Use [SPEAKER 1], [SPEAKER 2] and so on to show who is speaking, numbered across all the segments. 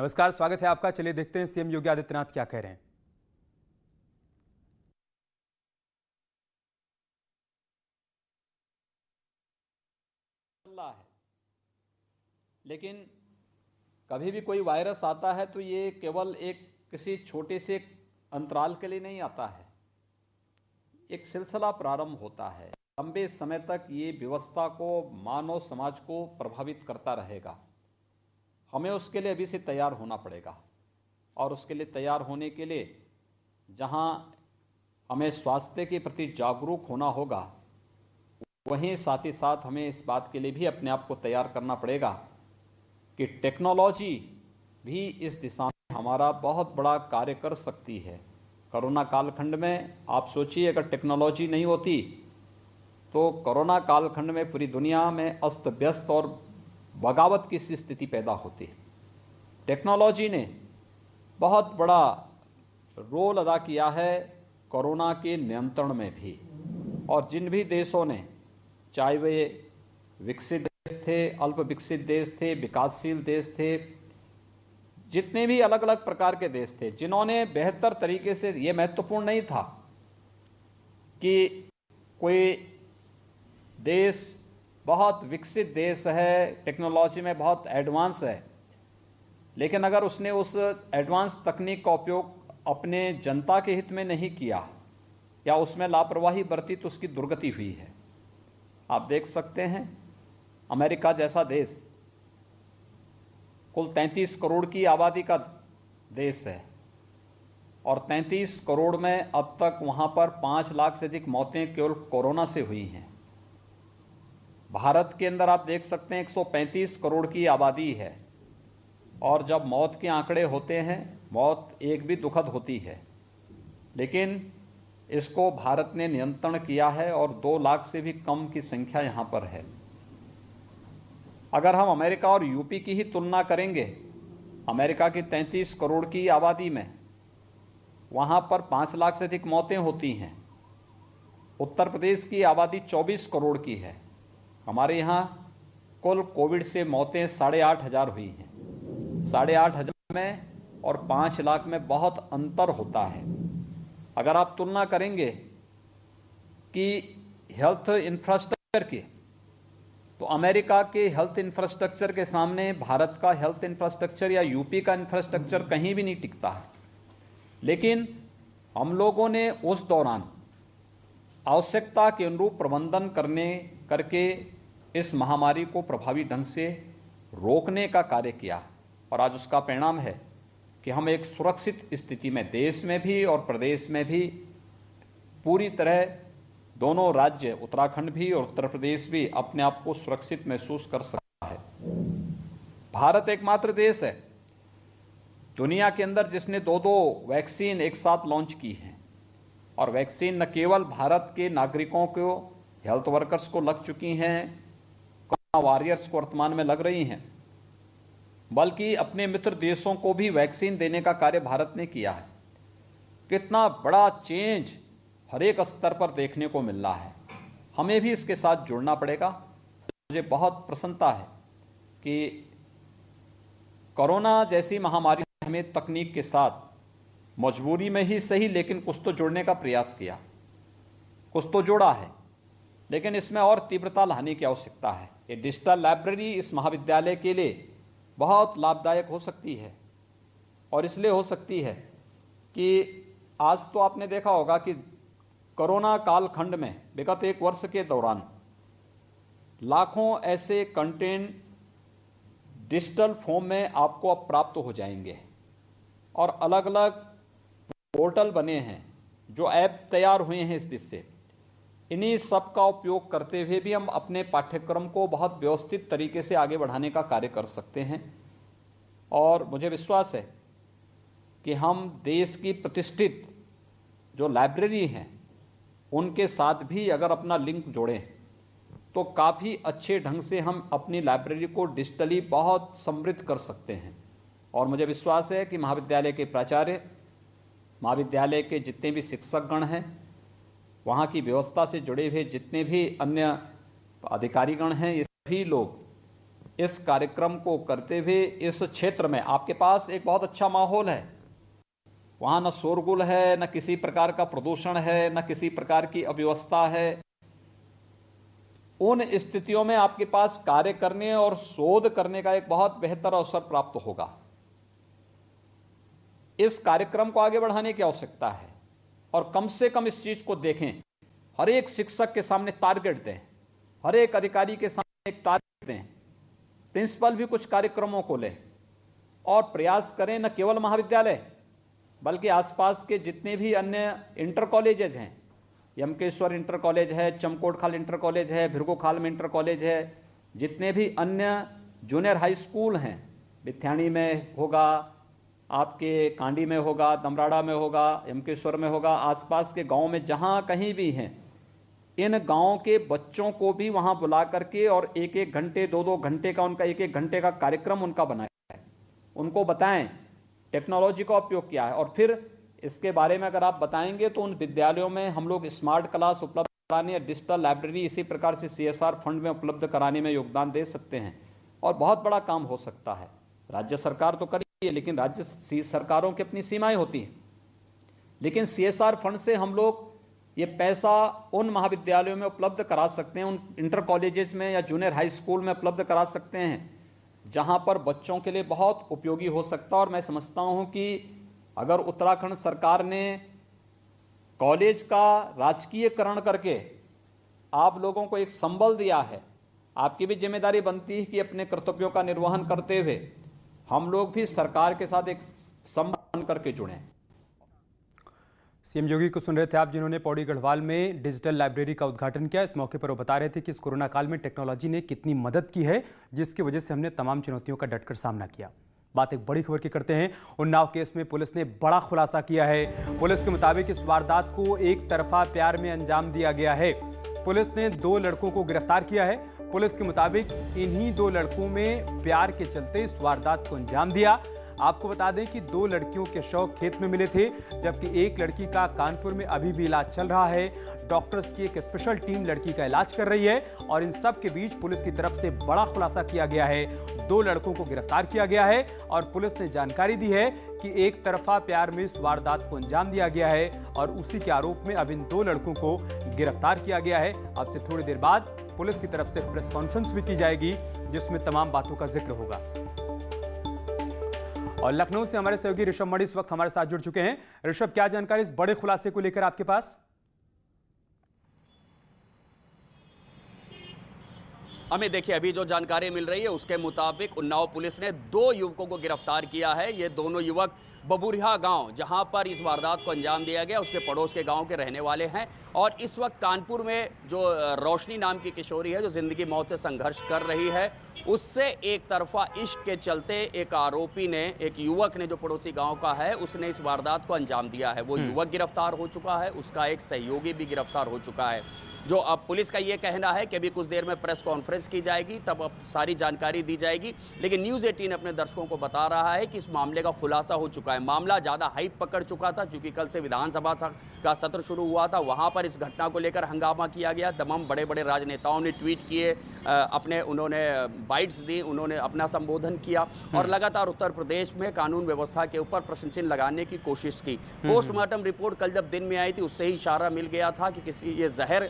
[SPEAKER 1] नमस्कार, स्वागत है आपका। चलिए देखते हैं सीएम योगी आदित्यनाथ क्या कह रहे हैं।
[SPEAKER 2] है लेकिन कभी भी कोई वायरस आता है तो ये केवल एक किसी छोटे से अंतराल के लिए नहीं आता है, एक सिलसिला प्रारंभ होता है। लंबे समय तक ये व्यवस्था को, मानव समाज को प्रभावित करता रहेगा। हमें उसके लिए अभी से तैयार होना पड़ेगा और उसके लिए तैयार होने के लिए जहां हमें स्वास्थ्य के प्रति जागरूक होना होगा, वहीं साथ ही साथ हमें इस बात के लिए भी अपने आप को तैयार करना पड़ेगा कि टेक्नोलॉजी भी इस दिशा में हमारा बहुत बड़ा कार्य कर सकती है। कोरोना कालखंड में आप सोचिए, अगर टेक्नोलॉजी नहीं होती तो कोरोना कालखंड में पूरी दुनिया में अस्त व्यस्त और बगावत की सी स्थिति पैदा होती है। टेक्नोलॉजी ने बहुत बड़ा रोल अदा किया है कोरोना के नियंत्रण में भी, और जिन भी देशों ने, चाहे वे विकसित देश थे, अल्प विकसित देश थे, विकासशील देश थे, जितने भी अलग अलग प्रकार के देश थे, जिन्होंने बेहतर तरीके से, ये महत्वपूर्ण नहीं था कि कोई देश बहुत विकसित देश है, टेक्नोलॉजी में बहुत एडवांस है, लेकिन अगर उसने उस एडवांस तकनीक का उपयोग अपने जनता के हित में नहीं किया या उसमें लापरवाही बरती तो उसकी दुर्गति हुई है। आप देख सकते हैं, अमेरिका जैसा देश कुल 33 करोड़ की आबादी का देश है और 33 करोड़ में अब तक वहां पर 5 लाख से अधिक मौतें केवल कोरोना से हुई हैं। भारत के अंदर आप देख सकते हैं 135 करोड़ की आबादी है और जब मौत के आंकड़े होते हैं, मौत एक भी दुखद होती है, लेकिन इसको भारत ने नियंत्रण किया है और 2 लाख से भी कम की संख्या यहां पर है। अगर हम अमेरिका और यूपी की ही तुलना करेंगे, अमेरिका की 33 करोड़ की आबादी में वहां पर 5 लाख से अधिक मौतें होती हैं। उत्तर प्रदेश की आबादी 24 करोड़ की है, हमारे यहाँ कुल कोविड से मौतें 8,500 हुई हैं। 8,500 में और 5 लाख में बहुत अंतर होता है। अगर आप तुलना करेंगे कि हेल्थ इंफ्रास्ट्रक्चर की, तो अमेरिका के हेल्थ इंफ्रास्ट्रक्चर के सामने भारत का हेल्थ इंफ्रास्ट्रक्चर या यूपी का इंफ्रास्ट्रक्चर कहीं भी नहीं टिकता है। लेकिन हम लोगों ने उस दौरान आवश्यकता के अनुरूप प्रबंधन करके इस महामारी को प्रभावी ढंग से रोकने का कार्य किया और आज उसका परिणाम है कि हम एक सुरक्षित स्थिति में, देश में भी और प्रदेश में भी पूरी तरह, दोनों राज्य उत्तराखंड भी और उत्तर प्रदेश भी अपने आप को सुरक्षित महसूस कर सकता है। भारत एकमात्र देश है दुनिया के अंदर जिसने 2 वैक्सीन एक साथ लॉन्च की हैं, और वैक्सीन न केवल भारत के नागरिकों को, हेल्थ वर्कर्स को लग चुकी हैं, कोरोना वॉरियर्स को वर्तमान में लग रही हैं, बल्कि अपने मित्र देशों को भी वैक्सीन देने का कार्य भारत ने किया है। कितना बड़ा चेंज हर एक स्तर पर देखने को मिल रहा है। हमें भी इसके साथ जुड़ना पड़ेगा। मुझे बहुत प्रसन्नता है कि कोरोना जैसी महामारी ने हमें तकनीक के साथ मजबूरी में ही सही, लेकिन कुछ तो जोड़ने का प्रयास किया, कुछ तो जोड़ा है, लेकिन इसमें और तीव्रता लाने की आवश्यकता है। ये डिजिटल लाइब्रेरी इस महाविद्यालय के लिए बहुत लाभदायक हो सकती है, और इसलिए हो सकती है कि आज तो आपने देखा होगा कि कोरोना कालखंड में विगत 1 वर्ष के दौरान लाखों ऐसे कंटेंट डिजिटल फॉर्म में आपको अब प्राप्त हो जाएंगे, और अलग अलग पोर्टल बने हैं, जो ऐप तैयार हुए हैं इस दिशा से। इन्हीं सब का उपयोग करते हुए भी हम अपने पाठ्यक्रम को बहुत व्यवस्थित तरीके से आगे बढ़ाने का कार्य कर सकते हैं, और मुझे विश्वास है कि हम देश की प्रतिष्ठित जो लाइब्रेरी हैं उनके साथ भी अगर अपना लिंक जोड़ें तो काफ़ी अच्छे ढंग से हम अपनी लाइब्रेरी को डिजिटली बहुत समृद्ध कर सकते हैं। और मुझे विश्वास है कि महाविद्यालय के प्राचार्य, महाविद्यालय के जितने भी शिक्षकगण हैं, वहाँ की व्यवस्था से जुड़े हुए जितने भी अन्य अधिकारीगण हैं, ये सभी लोग इस कार्यक्रम को करते हुए इस क्षेत्र में आपके पास एक बहुत अच्छा माहौल है। वहाँ न शोरगुल है, न किसी प्रकार का प्रदूषण है, न किसी प्रकार की अव्यवस्था है। उन स्थितियों में आपके पास कार्य करने और शोध करने का एक बहुत बेहतर अवसर प्राप्त होगा। इस कार्यक्रम को आगे बढ़ाने की आवश्यकता है और कम से कम इस चीज को देखें। हर एक शिक्षक के सामने टारगेट दें, हर एक अधिकारी के सामने एक टारगेट दें, प्रिंसिपल भी कुछ कार्यक्रमों को ले और प्रयास करें न केवल महाविद्यालय बल्कि आसपास के जितने भी अन्य इंटर कॉलेजेज हैं, यमकेश्वर इंटर कॉलेज है, चमकोटखाल इंटर कॉलेज है, भिरगोखाल में इंटर कॉलेज है, जितने भी अन्य जूनियर हाई स्कूल हैं, बिथ्याणी में होगा, आपके कांडी में होगा, दमराड़ा में होगा, यमकेश्वर में होगा, आसपास के गांव में जहां कहीं भी हैं, इन गांवों के बच्चों को भी वहां बुला करके और एक एक घंटे 2-2 घंटे का उनका एक एक घंटे का कार्यक्रम उनका बनाया है। उनको बताएं टेक्नोलॉजी का उपयोग क्या है और फिर इसके बारे में अगर आप बताएंगे तो उन विद्यालयों में हम लोग स्मार्ट क्लास उपलब्ध कराने या डिजिटल लाइब्रेरी इसी प्रकार से CSR फंड में उपलब्ध कराने में योगदान दे सकते हैं और बहुत बड़ा काम हो सकता है। राज्य सरकार तो करी है लेकिन राज्य सरकारों की अपनी सीमाएं होती हैं, लेकिन CSR फंड से हम लोग ये पैसा उन महाविद्यालयों में उपलब्ध करा सकते हैं, उन इंटर कॉलेजेस में या जूनियर हाई स्कूल में उपलब्ध करा सकते हैं जहां पर बच्चों के लिए बहुत उपयोगी हो सकता है। और मैं समझता हूं कि अगर उत्तराखंड सरकार ने कॉलेज का राजकीयकरण करके आप लोगों को एक संबल दिया है, आपकी भी जिम्मेदारी बनती है कि अपने कर्तव्यों का निर्वहन करते हुए हम लोग भी सरकार के साथ एक संबंध बन करके जुड़ें।
[SPEAKER 1] सीएम योगी को सुन रहे थे आप, जिन्होंने पौड़ी गढ़वाल में डिजिटल लाइब्रेरी का उद्घाटन किया। इस मौके पर वो बता रहे थे कि इस कोरोना काल में टेक्नोलॉजी ने कितनी मदद की है, जिसकी वजह से हमने तमाम चुनौतियों का डटकर सामना किया। बात एक बड़ी खबर की करते हैं। उन्नाव केस में पुलिस ने बड़ा खुलासा किया है। पुलिस के मुताबिक इस वारदात को एक तरफा प्यार में अंजाम दिया गया है। पुलिस ने 2 लड़कों को गिरफ्तार किया है। पुलिस के मुताबिक इन्हीं 2 लड़कों में प्यार के चलते इस वारदात को अंजाम दिया। आपको बता दें कि 2 लड़कियों के शव खेत में मिले थे, जबकि एक लड़की का कानपुर में अभी भी इलाज चल रहा है। डॉक्टर्स की एक स्पेशल टीम लड़की का इलाज कर रही है और इन सब के बीच पुलिस की तरफ से बड़ा खुलासा किया गया है। 2 लड़कों को गिरफ्तार किया गया है और पुलिस ने जानकारी दी है कि एक तरफा प्यार में इस वारदात को अंजाम दिया गया है और उसी के आरोप में अब इन 2 लड़कों को गिरफ्तार किया गया है। अब से थोड़ी देर बाद पुलिस की तरफ से प्रेस कॉन्फ्रेंस भी की जाएगी, जिसमें तमाम बातों का जिक्र होगा। और लखनऊ से हमारे सहयोगी ऋषभ मणि इस वक्त हमारे साथ जुड़ चुके हैं। ऋषभ, क्या जानकारी इस बड़े खुलासे को लेकर आपके पास?
[SPEAKER 3] हमें देखिए, अभी जो जानकारी मिल रही है उसके मुताबिक उन्नाव पुलिस ने 2 युवकों को गिरफ्तार किया है। ये दोनों युवक बबुरिया गांव, जहां पर इस वारदात को अंजाम दिया गया, उसके पड़ोस के गांव के रहने वाले हैं। और इस वक्त कानपुर में जो रोशनी नाम की किशोरी है, जो जिंदगी मौत से संघर्ष कर रही है, उससे एक तरफा इश्क के चलते एक आरोपी ने, एक युवक ने जो पड़ोसी गांव का है, उसने इस वारदात को अंजाम दिया है। वो युवक गिरफ्तार हो चुका है, उसका एक सहयोगी भी गिरफ्तार हो चुका है। जो अब पुलिस का ये कहना है कि अभी कुछ देर में प्रेस कॉन्फ्रेंस की जाएगी, तब अब सारी जानकारी दी जाएगी। लेकिन न्यूज़ 18 अपने दर्शकों को बता रहा है कि इस मामले का खुलासा हो चुका है। मामला ज़्यादा हाइप पकड़ चुका था, क्योंकि कल से विधानसभा का सत्र शुरू हुआ था। वहाँ पर इस घटना को लेकर हंगामा किया गया। तमाम बड़े बड़े राजनेताओं ने ट्वीट किए, अपने उन्होंने बाइट्स दी, उन्होंने अपना संबोधन किया और लगातार उत्तर प्रदेश में कानून व्यवस्था के ऊपर प्रश्न चिन्ह लगाने की कोशिश की। पोस्टमार्टम रिपोर्ट कल जब दिन में आई थी, उससे ही इशारा मिल गया था कि किसी ये जहर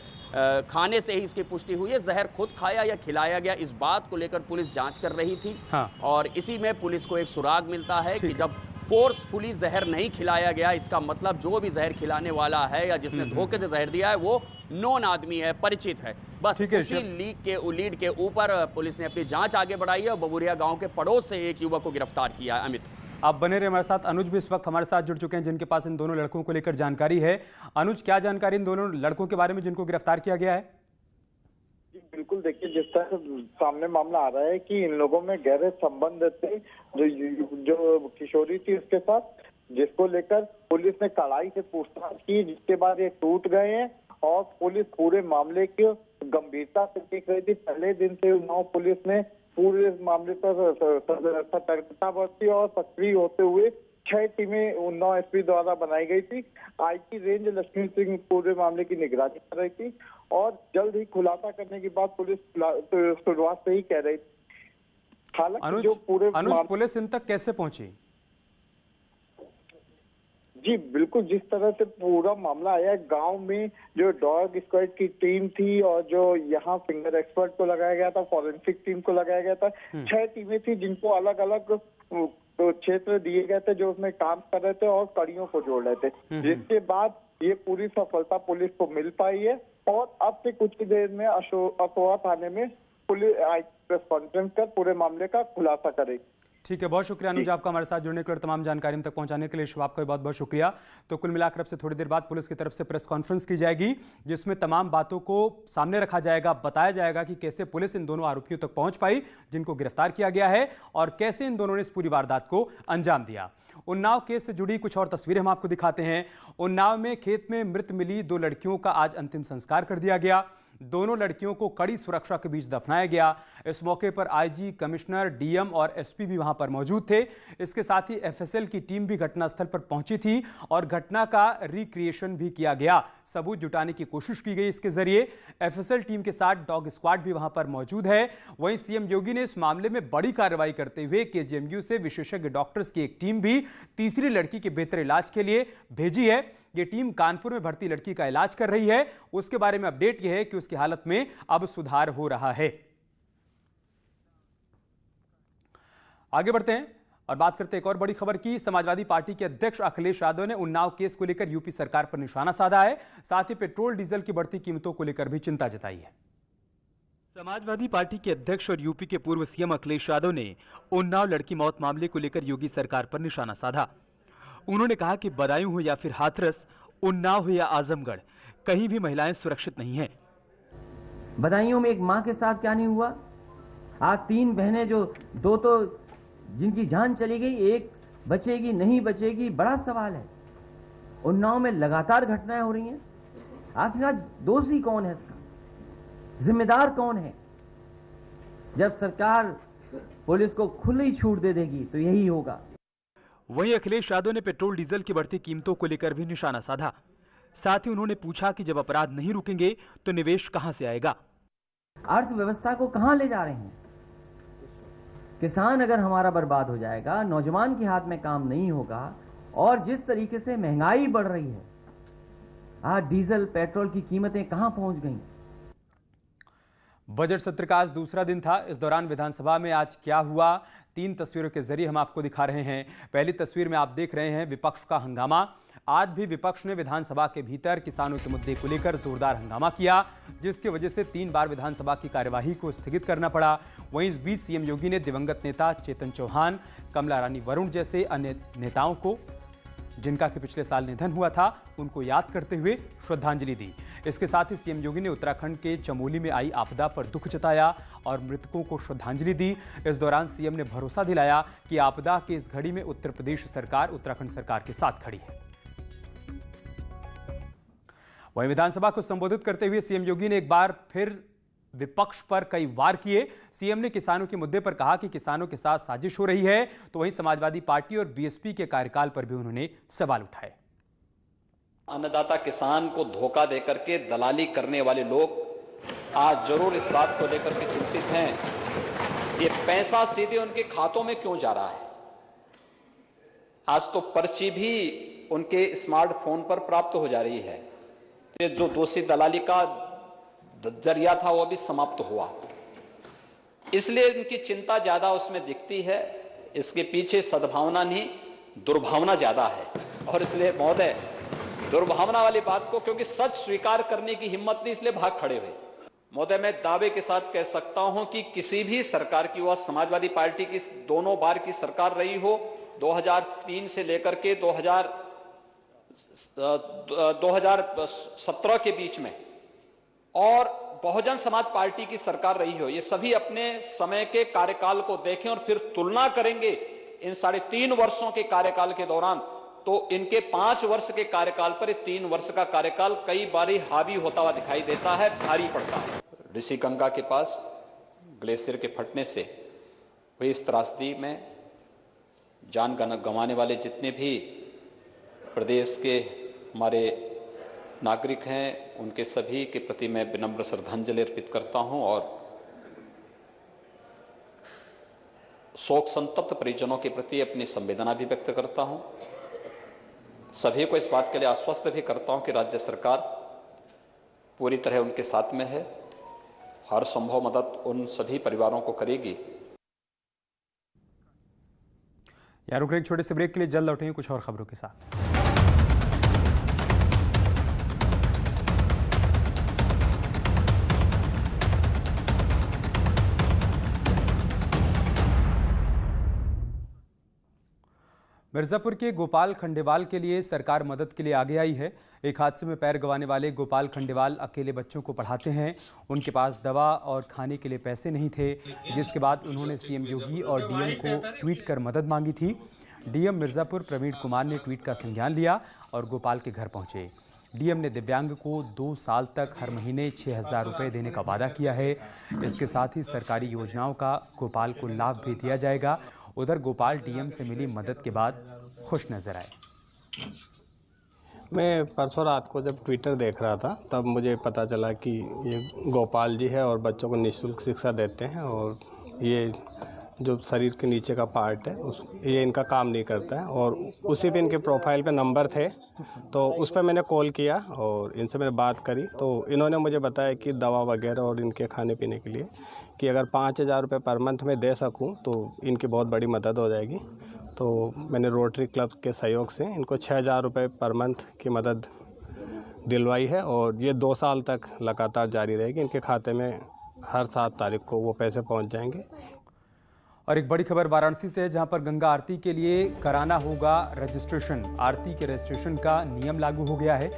[SPEAKER 3] खाने से ही इसकी पुष्टि हुई है। जहर खुद खाया या खिलाया गया, इस बात को लेकर पुलिस जांच कर रही थी। हाँ। और इसी में पुलिस को एक सुराग मिलता है कि जब फोर्सफुली जहर नहीं खिलाया गया, इसका मतलब जो भी जहर खिलाने वाला है या जिसने धोखे से जहर दिया है वो नोन आदमी है, परिचित है। बस उसी लीड के ऊपर पुलिस ने अपनी जांच आगे बढ़ाई है और बबुरिया गांव के पड़ोस से एक युवक को गिरफ्तार किया है। अमित,
[SPEAKER 1] आप बने रहे हमारे साथ। अनुज भी इस वक्त हमारे साथ जुड़ चुके हैं, जिनके पास इन दोनों लड़कों को लेकर जानकारी है। अनुज, क्या जानकारी इन दोनों लड़कों के बारे में जिनको गिरफ्तार किया गया है?
[SPEAKER 4] बिल्कुल, देखिए, जिस तरह सामने मामला आ रहा है कि इन लोगों में गहरे संबंध थे, जो किशोरी थी उसके साथ, जिसको लेकर पुलिस ने कड़ाई से पूछताछ की, जिसके बाद ये टूट गए हैं और पुलिस पूरे मामले की गंभीरता से देख रही थी। पहले दिन से उन्नाव पुलिस ने पूरे मामले पर सतर्कता बरती और सक्रिय होते हुए 6 टीमें उन्नाव एसपी द्वारा बनाई गई थी। आईजी रेंज लक्ष्मी सिंह पूरे मामले की निगरानी कर रही थी और जल्द ही खुलासा करने की बात पुलिस शुरुआत से ही कह रही थी। हालांकि जो पूरे
[SPEAKER 1] अनुज पुलिस इन तक कैसे पहुंची?
[SPEAKER 4] जी बिल्कुल, जिस तरह से पूरा मामला आया है, गांव में जो डॉग स्क्वाड की टीम थी और जो यहाँ फिंगर एक्सपर्ट को लगाया गया था, फॉरेंसिक टीम को लगाया गया था, 6 टीमें थी जिनको अलग अलग तो क्षेत्र दिए गए थे जो उसमें काम कर रहे थे और कड़ियों को जोड़ रहे थे, जिसके बाद ये पूरी सफलता पुलिस को मिल पाई है। और अब से कुछ ही देर में असोआ थाने में पुलिस प्रेस कॉन्फ्रेंस कर पूरे मामले का खुलासा करेगी।
[SPEAKER 1] ठीक है, बहुत शुक्रिया अनुज आपका हमारे साथ जुड़ने के लिए और तमाम जानकारी हम तक पहुंचाने के लिए। शिव आपका भी बहुत बहुत शुक्रिया। तो कुल मिलाकर अब से थोड़ी देर बाद पुलिस की तरफ से प्रेस कॉन्फ्रेंस की जाएगी जिसमें तमाम बातों को सामने रखा जाएगा, बताया जाएगा कि कैसे पुलिस इन दोनों आरोपियों तक पहुंच पाई जिनको गिरफ्तार किया गया है और कैसे इन दोनों ने इस पूरी वारदात को अंजाम दिया। उन्नाव केस से जुड़ी कुछ और तस्वीरें हम आपको दिखाते हैं। उन्नाव में खेत में मृत मिली 2 लड़कियों का आज अंतिम संस्कार कर दिया गया। दोनों लड़कियों को कड़ी सुरक्षा के बीच दफनाया गया। इस मौके पर आईजी, कमिश्नर, डीएम और एसपी भी वहां पर मौजूद थे। इसके साथ ही एफएसएल की टीम भी घटनास्थल पर पहुंची थी और घटना का रिक्रिएशन भी किया गया, सबूत जुटाने की कोशिश की गई। इसके जरिए एफएसएल टीम के साथ डॉग स्क्वाड भी वहां पर मौजूद है। वहीं सीएम योगी ने इस मामले में बड़ी कार्रवाई करते हुए केजीएमयू से विशेषज्ञ डॉक्टर्स की एक टीम भी तीसरी लड़की के बेहतर इलाज के लिए भेजी है। ये टीम कानपुर में भर्ती लड़की का इलाज कर रही है। उसके बारे में अपडेट यह है कि उसकी हालत में अब सुधार हो रहा है। आगे बढ़ते हैं और बात करते हैं एक और बड़ी खबर की। समाजवादी पार्टी के अध्यक्ष अखिलेश यादव ने उन्नाव केस को लेकर यूपी सरकार पर निशाना साधा है। साथ ही पेट्रोल डीजल की बढ़ती कीमतों को लेकर भी चिंता जताई है। समाजवादी पार्टी के अध्यक्ष और यूपी के पूर्व सीएम अखिलेश यादव ने उन्नाव लड़की मौत मामले को लेकर योगी सरकार पर निशाना साधा। उन्होंने कहा कि बदायूं हो या फिर हाथरस, उन्नाव हो या आजमगढ़, कहीं भी महिलाएं सुरक्षित नहीं हैं।
[SPEAKER 5] बदायूं में एक मां के साथ क्या नहीं हुआ? आज 3 बहनें जो 2 तो जिनकी जान चली गई, एक बचेगी नहीं बचेगी, बड़ा सवाल है। उन्नाव में लगातार घटनाएं हो रही हैं। आखिर दोषी कौन है इसका? जिम्मेदार कौन है? जब सरकार पुलिस को खुली छूट दे देगी तो यही होगा।
[SPEAKER 1] वहीं अखिलेश यादव ने पेट्रोल डीजल की बढ़ती कीमतों को लेकर भी निशाना साधा। साथ ही उन्होंने पूछा कि जब अपराध नहीं रुकेंगे तो निवेश कहां से आएगा?
[SPEAKER 5] अर्थव्यवस्था को कहां ले जा रहे हैं? किसान अगर हमारा बर्बाद हो जाएगा, नौजवान के हाथ में काम नहीं होगा और जिस तरीके से महंगाई बढ़ रही है, आज डीजल पेट्रोल की कीमतें कहां पहुंच गई?
[SPEAKER 1] बजट सत्र का आज दूसरा दिन था। इस दौरान विधानसभा में आज क्या हुआ, 3 तस्वीरों के जरिए हम आपको दिखा रहे हैं। पहली तस्वीर में आप देख रहे हैं विपक्ष का हंगामा। आज भी विपक्ष ने विधानसभा के भीतर किसानों के मुद्दे को लेकर जोरदार हंगामा किया, जिसकी वजह से 3 बार विधानसभा की कार्यवाही को स्थगित करना पड़ा। वहीं इस बीच सीएम योगी ने दिवंगत नेता चेतन चौहान, कमला रानी वरुण जैसे अन्य नेताओं को जिनका कि पिछले साल निधन हुआ था, उनको याद करते हुए श्रद्धांजलि दी। इसके साथ ही सीएम योगी ने उत्तराखंड के चमोली में आई आपदा पर दुख जताया और मृतकों को श्रद्धांजलि दी। इस दौरान सीएम ने भरोसा दिलाया कि आपदा की इस घड़ी में उत्तर प्रदेश सरकार उत्तराखंड सरकार के साथ खड़ी है। वहीं विधानसभा को संबोधित करते हुए सीएम योगी ने एक बार फिर विपक्ष पर कई वार किए। सीएम ने किसानों के मुद्दे पर कहा कि किसानों के साथ साजिश हो रही है, तो वहीं समाजवादी पार्टी और बीएसपी के कार्यकाल पर भी उन्होंने सवाल उठाए।
[SPEAKER 2] अन्नदाता किसान को धोखा देकर के दलाली करने वाले लोग आज जरूर इस बात को लेकर के चिंतित हैं, ये पैसा सीधे उनके खातों में क्यों जा रहा है। आज तो पर्ची भी उनके स्मार्टफोन पर प्राप्त हो जा रही है। ये जो दोषी दलाली का जरिया था वो भी समाप्त हुआ, इसलिए उनकी चिंता ज्यादा उसमें दिखती है। इसके पीछे सद्भावना नहीं, दुर्भावना ज्यादा है। और इसलिए महोदय, दुर्भावना वाली बात को क्योंकि सच स्वीकार करने की हिम्मत नहीं, इसलिए भाग खड़े हुए। महोदय, मैं दावे के साथ कह सकता हूं कि किसी भी सरकार की, वह समाजवादी पार्टी की दोनों बार की सरकार रही हो, 2003 से लेकर के 2017 के बीच में, और बहुजन समाज पार्टी की सरकार रही हो, ये सभी अपने समय के कार्यकाल को देखें और फिर तुलना करेंगे इन 3.5 वर्षों के कार्यकाल के दौरान, तो इनके 5 वर्ष के कार्यकाल पर 3 वर्ष का कार्यकाल कई बारी हावी होता हुआ दिखाई देता है, भारी पड़ता है। ऋषिगंगा के पास ग्लेशियर के फटने से हुई इस त्रासदी में जान गंवाने वाले जितने भी प्रदेश के हमारे नागरिक हैं, उनके सभी के प्रति मैं विनम्र श्रद्धांजलि अर्पित करता हूं और शोक संतप्त परिजनों के प्रति अपनी संवेदना भी व्यक्त करता हूं। सभी को इस बात के लिए आश्वस्त भी करता हूं कि राज्य सरकार पूरी तरह उनके साथ में है, हर संभव मदद उन सभी परिवारों को करेगी।
[SPEAKER 1] यहाँ रुक रहे एक छोटे से ब्रेक के लिए, जल्द लौटेंगे कुछ और खबरों के साथ। मिर्जापुर के गोपाल खंडेवाल के लिए सरकार मदद के लिए आगे आई है। एक हादसे में पैर गंवाने वाले गोपाल खंडेवाल अकेले बच्चों को पढ़ाते हैं। उनके पास दवा और खाने के लिए पैसे नहीं थे, जिसके बाद उन्होंने सीएम योगी और डीएम को ट्वीट कर मदद मांगी थी। डीएम मिर्जापुर प्रवीण कुमार ने ट्वीट का संज्ञान लिया और गोपाल के घर पहुंचे। डीएम ने दिव्यांग को 2 साल तक हर महीने 6,000 रुपये देने का वादा किया है। इसके साथ ही सरकारी योजनाओं का गोपाल को लाभ भी दिया जाएगा। उधर गोपाल डीएम से मिली मदद के बाद खुश नजर आए।
[SPEAKER 6] मैं परसों रात को जब ट्विटर देख रहा था तब मुझे पता चला कि ये गोपाल जी है और बच्चों को निःशुल्क शिक्षा देते हैं, और ये जो शरीर के नीचे का पार्ट है ये इनका काम नहीं करता है। और उसी पे इनके प्रोफाइल पे नंबर थे, तो उस पर मैंने कॉल किया और इनसे मैंने बात करी, तो इन्होंने मुझे बताया कि दवा वगैरह और इनके खाने पीने के लिए कि अगर 5,000 रुपये पर मंथ में दे सकूं तो इनकी बहुत बड़ी मदद हो जाएगी। तो मैंने रोटरी क्लब के सहयोग से इनको 6,000 रुपये पर मंथ की मदद दिलवाई है, और ये 2 साल तक लगातार जारी रहेगी। इनके खाते में हर 7 तारीख को वो पैसे पहुंच जाएंगे।
[SPEAKER 1] और एक बड़ी खबर वाराणसी से है, जहां पर गंगा आरती के लिए कराना होगा रजिस्ट्रेशन। आरती के रजिस्ट्रेशन का नियम लागू हो गया है।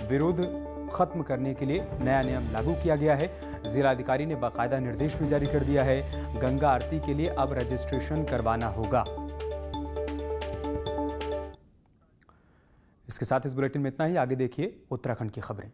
[SPEAKER 1] विरोध खत्म करने के लिए नया नियम लागू किया गया है। जिलाधिकारी ने बाकायदा निर्देश भी जारी कर दिया है। गंगा आरती के लिए अब रजिस्ट्रेशन करवाना होगा। इसके साथ इस बुलेटिन में इतना ही। आगे देखिए उत्तराखंड की खबरें।